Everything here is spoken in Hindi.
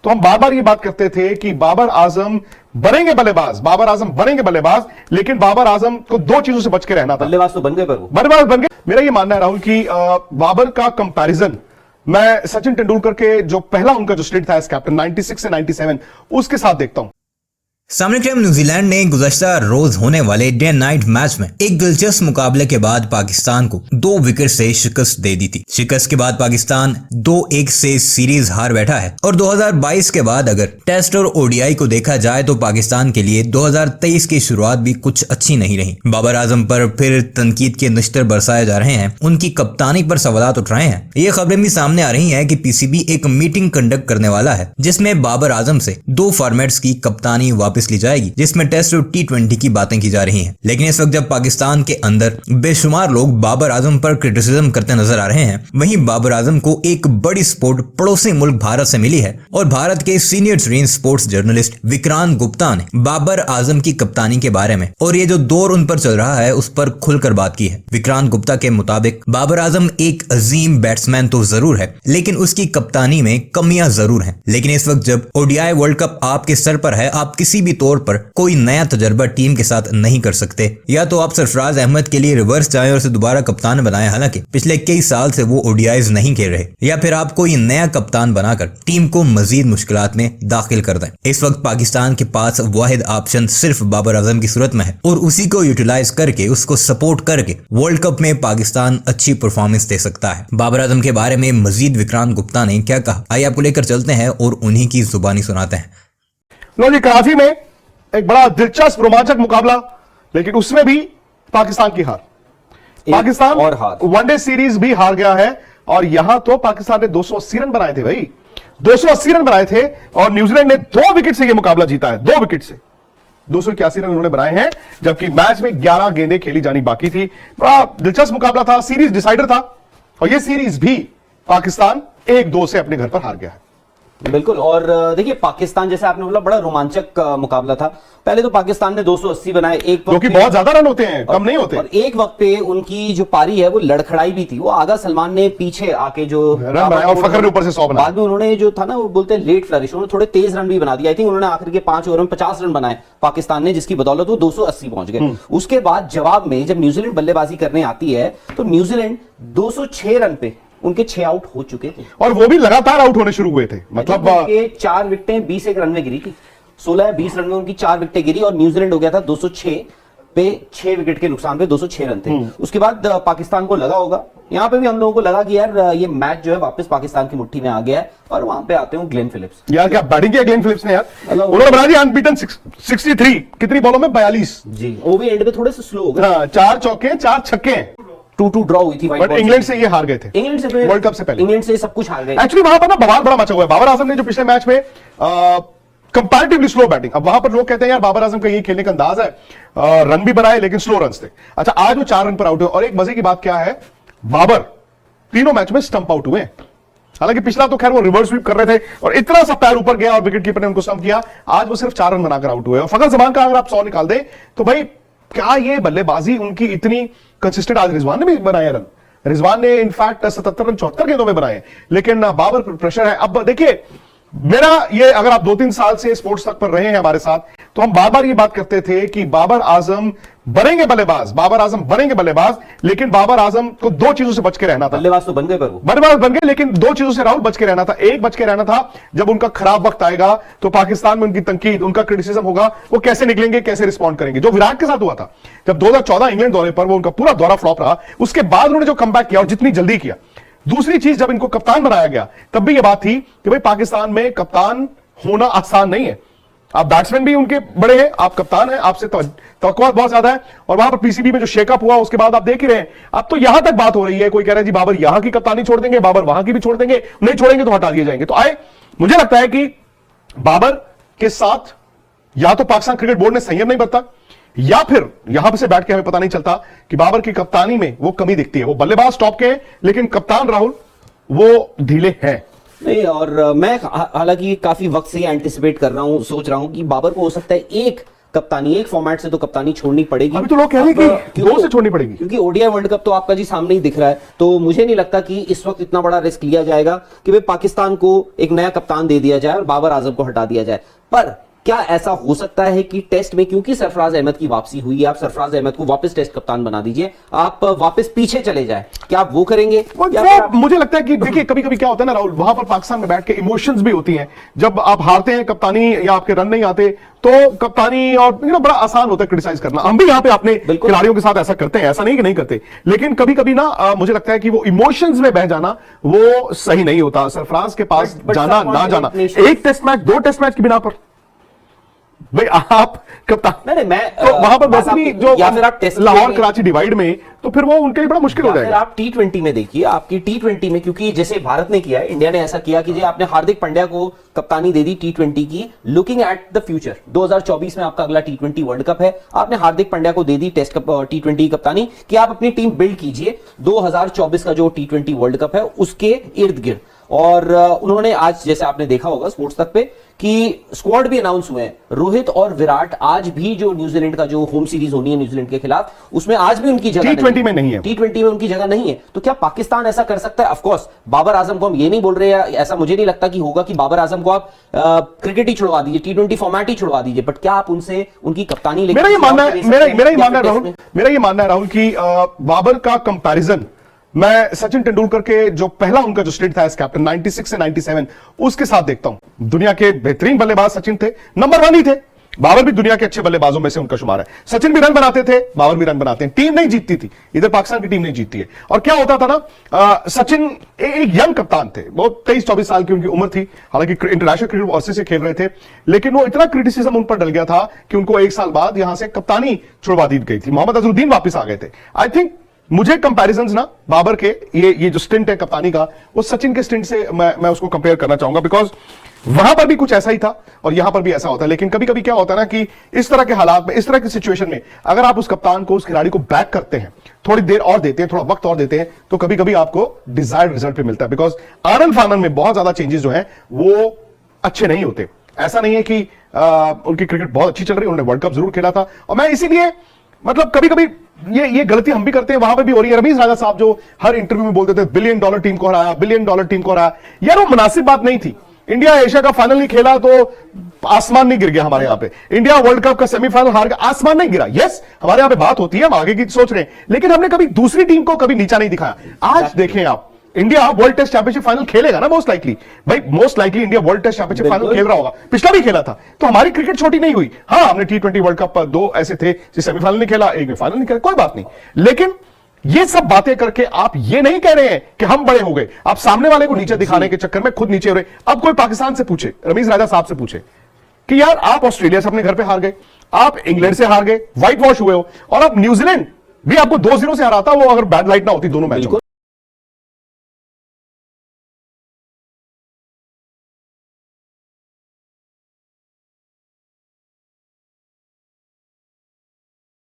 तो हम बार बार ये बात करते थे कि बाबर आजम बनेंगे बल्लेबाज, बाबर आजम बनेंगे बल्लेबाज, लेकिन बाबर आजम को दो चीजों से बच के रहना था। बल्लेबाज तो बन गए, पर वो बल्लेबाज बन गए। मेरा ये मानना है राहुल कि बाबर का कंपैरिजन मैं सचिन तेंदुलकर के जो पहला उनका जो स्टेट था एज कैप्टन 96 से 97 उसके साथ देखता हूं। सामने टीम न्यूजीलैंड ने गुज़श्ता रोज होने वाले डे नाइट मैच में एक दिलचस्प मुकाबले के बाद पाकिस्तान को 2 विकेट से शिकस्त दे दी थी। शिकस्त के बाद पाकिस्तान 2-1 से सीरीज हार बैठा है और 2022 के बाद अगर टेस्ट और ओडीआई को देखा जाए तो पाकिस्तान के लिए 2023 की शुरुआत भी कुछ अच्छी नहीं रही। बाबर आजम पर फिर तनकीद के नश्तर बरसाए जा रहे हैं, उनकी कप्तानी पर सवालात उठ रहे हैं। ये खबरें भी सामने आ रही है कि पीसीबी एक मीटिंग कंडक्ट करने वाला है जिसमें बाबर आजम से 2 फॉर्मेट्स की कप्तानी वापस ली जाएगी, जिसमें टेस्ट और T20 की बातें की जा रही हैं। लेकिन इस वक्त जब पाकिस्तान के अंदर बेशुमार लोग बाबर आजम पर क्रिटिसिज्म करते नजर आ रहे हैं, वहीं बाबर आजम को एक बड़ी सपोर्ट पड़ोसी मुल्क भारत से मिली है और भारत के senior train sports journalist Vikrant Gupta ने बाबर आजम की कप्तानी के बारे में और ये जो दौर उन पर चल रहा है उस पर खुलकर बात की है। विक्रांत गुप्ता के मुताबिक बाबर आजम एक अजीम बैट्समैन तो जरूर है, लेकिन उसकी कप्तानी में कमियां जरूर हैं। लेकिन इस वक्त जब ओडीआई वर्ल्ड कप आपके सर पर है, आप किसी भी तौर पर कोई नया तजर्बा टीम के साथ नहीं कर सकते। या तो आप सरफराज अहमद के लिए रिवर्स जाएं और उसे दोबारा कप्तान बनाएं, हालांकि पिछले कई साल से वो ओडीआईज नहीं खेल रहे, या फिर आप कोई नया कप्तान बनाकर टीम को मजीद मुश्किलात में दाखिल कर दें। इस वक्त पाकिस्तान के पास वाहिद ऑप्शन सिर्फ बाबर आजम की सूरत में है और उसी को यूटिलाइज करके, उसको सपोर्ट करके वर्ल्ड कप में पाकिस्तान अच्छी परफॉर्मेंस दे सकता है। बाबर आजम के बारे में मजीद विक्रांत गुप्ता ने क्या कहा, आइए आपको लेकर चलते हैं और उन्हीं की जुबानी सुनाते हैं। लो जी, कराची में एक बड़ा दिलचस्प रोमांचक मुकाबला, लेकिन उसमें भी पाकिस्तान की हार। पाकिस्तान और हार, वनडे सीरीज भी हार गया है और यहां तो पाकिस्तान ने 280 रन बनाए थे भाई, 280 रन बनाए थे और न्यूजीलैंड ने 2 विकेट से यह मुकाबला जीता है। 2 विकेट से 281 रन उन्होंने बनाए हैं, जबकि मैच में 11 गेंदें खेली जानी बाकी थी। बड़ा दिलचस्प मुकाबला था, सीरीज डिसाइडर था और यह सीरीज भी पाकिस्तान 1-2 से अपने घर पर हार गया है। बिल्कुल। और देखिए, पाकिस्तान जैसे आपने बोला बड़ा रोमांचक मुकाबला था। पहले तो पाकिस्तान ने 280 बनाए, एक क्योंकि बहुत ज्यादा रन होते हैं, कम नहीं होते। और एक वक्त पे उनकी जो पारी है वो लड़खड़ाई भी थी। वो आगा सलमान ने पीछे आके जो रन बनाया और फखर ने ऊपर से 100 बनाया। बाद में उन्होंने जो था ना, वो बोलते हैं लेट फ्लरिश, उन्होंने थोड़े तेज रन भी बना दिया। आई थिंक उन्होंने आखिर के 5 ओवर में 50 रन बनाए पाकिस्तान ने, जिसकी बदौलत वो 280 पहुंच गए। उसके बाद जवाब में जब न्यूजीलैंड बल्लेबाजी करने आती है तो न्यूजीलैंड 206 रन पे उनके 6 आउट हो चुके थे और वो भी लगातार आउट होने शुरू हुए थे। मतलब उनके 4 विकेटें 20 रन में गिरी थी। 16-20 रन में उनकी 4 विकेटें गिरी और न्यूजीलैंड हो गया था 206 पे, 6 विकेट के नुकसान पे 206 रन थे। उसके बाद पाकिस्तान को लगा होगा, यहाँ पे भी हम लोगों को लगा कि यार ये मैच जो है वापस पाकिस्तान की मुट्ठी में आ गया है। और वहां पे आते हैं ग्लेन फिलिप्स। यार क्या बैटिंग किया ग्लेन फिलिप्स ने यार, उन्होंने बना दिया अनबीटन 63, कितनी बॉलों में 42 जी। वो भी एंड पे थोड़े से स्लो हो गए। 4 चौके 4 छक्के, 2-2 ड्रॉ हुई थी। बट इंग्लैंड से ये हार गए थे, इंग्लैंड से वर्ल्ड कप से पहले इंग्लैंड से सब कुछ हार गए। एक्चुअली वहां पर ना बवाल बड़ा मचा हुआ है। बाबर आजम ने जो पिछले मैच में कंपैरेटिवली स्लो बैटिंग, अब वहां पर लोग कहते हैं यार बाबर आजम का ये खेलने का अंदाज है, रन भी बनाए लेकिन स्लो रन थे। अच्छा, आज वो 4 रन पर आउट हुए और एक मजे की बात क्या है, बाबर तीनों मैच में स्टंप आउट हुए। हालांकि पिछला तो खैर वो रिवर्स स्वीप कर रहे थे और इतना सा पैर ऊपर गया और विकेट कीपर ने उनको स्टंप किया। आज वो सिर्फ 4 रन बनाकर आउट हुए। और फखर जमान का अगर आप 100 निकाल दें तो भाई क्या ये बल्लेबाजी उनकी इतनी कंसिस्टेंट, आज रिजवान ने भी बनाए रन, रिजवान ने इनफैक्ट 77 रन 74 गेंदों में बनाए, लेकिन बाबर पर प्रेशर है। अब देखिए, मेरा ये, अगर आप 2-3 साल से स्पोर्ट्स तक पर रहे हैं हमारे साथ, तो हम बार बार ये बात करते थे कि बाबर आजम बनेंगे बल्लेबाज, बाबर आजम बनेंगे बल्लेबाज, लेकिन बाबर आजम को 2 चीजों से बच के रहना था। बल्लेबाज तो बन गए, पर वो बल्लेबाज बन गए, लेकिन 2 चीजों से राहुल बच के रहना था। एक बच के रहना था, जब उनका खराब वक्त आएगा तो पाकिस्तान में उनकी तनकीद, उनका क्रिटिसिज्म होगा, वो कैसे निकलेंगे, कैसे रिस्पॉन्ड करेंगे। जो विराट के साथ हुआ था जब 2014 इंग्लैंड दौरे पर, वो उनका पूरा दौरा फ्लॉप रहा, उसके बाद उन्होंने जो कमबैक किया और जितनी जल्दी किया। दूसरी चीज, जब इनको कप्तान बनाया गया तब भी यह बात थी कि भाई पाकिस्तान में कप्तान होना आसान नहीं है। आप बैट्समैन भी उनके बड़े हैं, आप कप्तान हैं, आपसे तवक्कुआत बहुत ज्यादा है। और वहां पर पीसीबी में जो शेकअप हुआ उसके बाद आप देख ही रहे हैं, अब तो यहां तक बात हो रही है, कोई कह रहा है जी बाबर यहां की कप्तानी छोड़ देंगे, बाबर वहां की भी छोड़ देंगे, नहीं छोड़ेंगे तो हटा दिए जाएंगे। तो मुझे लगता है कि बाबर के साथ या तो पाकिस्तान क्रिकेट बोर्ड ने संयम नहीं बरता, या फिर यहां से बैठ के हमें पता नहीं चलता कि बाबर की कप्तानी में वो कमी दिखती है। वो बल्लेबाज टॉप के हैं, लेकिन कप्तान राहुल वो ढीले हैं। नहीं, और मैं हालांकि काफी वक्त से एंटिसिपेट कर रहा हूं, सोच रहा हूं कि बाबर को हो सकता है एक कप्तानी, एक फॉर्मेट से तो कप्तानी छोड़नी पड़ेगी। अभी तो लोग कह रहे हैं कि क्योंकि- 2 से छोड़नी पड़ेगी, क्योंकि ओडीआई वर्ल्ड कप तो आपका जी सामने ही दिख रहा है, तो मुझे नहीं लगता कि इस वक्त इतना बड़ा रिस्क लिया जाएगा कि भाई पाकिस्तान को एक नया कप्तान दे दिया जाए और बाबर आजम को हटा दिया जाए। पर क्या ऐसा हो सकता है कि टेस्ट में, क्योंकि सरफराज अहमद की वापसी हुई है, आप सरफराज अहमद को वापस टेस्ट कप्तान बना दीजिए, आप वापस पीछे चले जाए, क्या आप वो करेंगे? या फिर आप- मुझे लगता है कि देखिए कभी कभी क्या होता है ना राहुल, वहां पर पाकिस्तान में बैठ के इमोशंस भी होती हैं। जब आप हारते हैं कप्तानी या आपके रन नहीं आते तो कप्तानी और बड़ा आसान होता है क्रिटिसाइज करना। हम भी यहाँ पे अपने बिल्कुल। खिलाड़ियों के साथ ऐसा करते हैं, ऐसा नहीं कि नहीं करते, लेकिन कभी कभी ना मुझे लगता है कि वो इमोशंस में बह जाना वो सही नहीं होता। सरफराज के पास But जाना sir, ना जाना, nations- एक टेस्ट मैच 2 टेस्ट मैच की बिना पर भाई आप कप्तान, नहीं, मैं तो वहां पर बात वैसे भी आप- जो या फिर आप टेस्ट लाहौर में- कराची डिवाइड में, तो फिर वो उनके लिए बड़ा मुश्किल हो या फिर जाएगा। आप टी20 में देखिए, आपकी टी20 में, क्योंकि जैसे भारत ने किया है, इंडिया ने ऐसा किया कि जी आपने हार्दिक पांड्या को कप्तानी दे दी टी20 की, लुकिंग एट द फ्यूचर। 2024 में आपका अगला टी20 वर्ल्ड कप है, आपने हार्दिक पांड्या को दे दी टेस्ट टी20 कप्तानी कि आप अपनी टीम बिल्ड कीजिए 2024 का जो टी20 वर्ल्ड कप है उसके इर्द गिर्द। और उन्होंने आज, जैसे आपने देखा होगा स्पोर्ट्स तक पे, कि स्क्वाड भी अनाउंस हुए हैं। रोहित और विराट आज भी, जो न्यूजीलैंड का जो होम सीरीज होनी है न्यूजीलैंड के खिलाफ, उसमें आज भी उनकी जगह T20 में नहीं है। टी20 में उनकी जगह नहीं है। तो क्या पाकिस्तान ऐसा कर सकता है? ऑफ कोर्स बाबर आजम को हम ये नहीं बोल रहे हैं, ऐसा मुझे नहीं लगता कि होगा कि बाबर आजम को आप क्रिकेट ही छुड़वा दीजिए, टी20 फॉर्मेट ही छुड़वा दीजिए, बट क्या आप उनसे उनकी कप्तानी लेके मेरा ये किसी और मानना को है, दे मेरा सकते हैं? मेरा ये या मानना है फिर राहुल, टेस्ट में? मेरा ये मानना है राहुल कि बाबर का कंपैरिजन मैं सचिन तेंदुलकर के जो पहला उनका जो स्टेट था एज कैप्टन 96 से 97 उसके साथ देखता हूं। दुनिया के बेहतरीन बल्लेबाज सचिन थे, नंबर 1 ही थे। बाबर भी दुनिया के अच्छे बल्लेबाजों में से उनका शुमार है। सचिन भी रन बनाते थे, बाबर भी रन बनाते हैं, टीम नहीं जीतती थी, इधर पाकिस्तान की टीम नहीं जीतती है। और क्या होता था ना, सचिन एक यंग कप्तान थे, वो 23-24 साल की उनकी उम्र थी, हालांकि इंटरनेशनल क्रिकेट वर्षे से खेल रहे थे, लेकिन वो इतना क्रिटिसिज्म उन पर डल गया था कि उनको 1 साल बाद यहां से कप्तानी छुड़वा दी गई थी। मोहम्मद अजहरुद्दीन वापस आ गए थे। आई थिंक मुझे कंपैरिजंस ना बाबर के ये जो स्टिंट है कप्तानी का, वो सचिन के स्टिंट से मैं उसको कंपेयर करना चाहूंगा, बिकॉज वहां पर भी कुछ ऐसा ही था और यहां पर भी ऐसा होता है। लेकिन कभी कभी क्या होता है ना कि इस तरह के हालात में, इस तरह की सिचुएशन में अगर आप उस कप्तान को, उस खिलाड़ी को बैक करते हैं, थोड़ी देर और देते हैं, थोड़ा वक्त और देते हैं, तो कभी कभी आपको डिजायर्ड रिजल्ट पे मिलता है। बिकॉज आनंद फानन में बहुत ज्यादा चेंजेस जो है वो अच्छे नहीं होते। ऐसा नहीं है कि उनकी क्रिकेट बहुत अच्छी चल रही है, उन्होंने वर्ल्ड कप जरूर खेला था, और मैं इसीलिए मतलब कभी कभी ये गलती हम भी करते हैं, वहां पे भी हो रही है। रमीज राजा साहब जो हर इंटरव्यू में बोलते थे $1 बिलियन टीम को हराया, $1 बिलियन टीम को हराया, यार वो मुनासिब बात नहीं थी। इंडिया एशिया का फाइनल नहीं खेला तो आसमान नहीं गिर गया हमारे यहाँ पे। इंडिया वर्ल्ड कप का सेमीफाइनल हार गया, आसमान नहीं गिरा। यस, हमारे यहाँ पे बात होती है, हम आगे की सोच रहे हैं, लेकिन हमने कभी दूसरी टीम को कभी नीचा नहीं दिखाया। आज देखें आप, India world test championship final खेलेगा ना मोस्ट लाइकली, भाई most likely India world test championship final खेल रहा होगा, पिछला भी खेला था, तो हमारी क्रिकेट छोटी नहीं हुई। हाँ, हमने टी20 वर्ल्ड कप पर 2 ऐसे थे जिस सेमीफाइनल नहीं खेला, एक में फाइनल नहीं खेला, कोई बात नहीं। लेकिन ये सब बातें करके आप ये नहीं कह रहे हैं कि हम बड़े हो गए, आप सामने वाले को नीचे दिखाने के चक्कर में खुद नीचे हो रहे। अब कोई पाकिस्तान से पूछे, रमीज राजा साहब से पूछे कि यार आप ऑस्ट्रेलिया से अपने घर पे हार गए, आप इंग्लैंड से हार गए, व्हाइट वॉश हुए हो, और आप न्यूजीलैंड भी आपको 2-0 से हराता, वो अगर बैड लाइट ना होती दोनों मैचों में,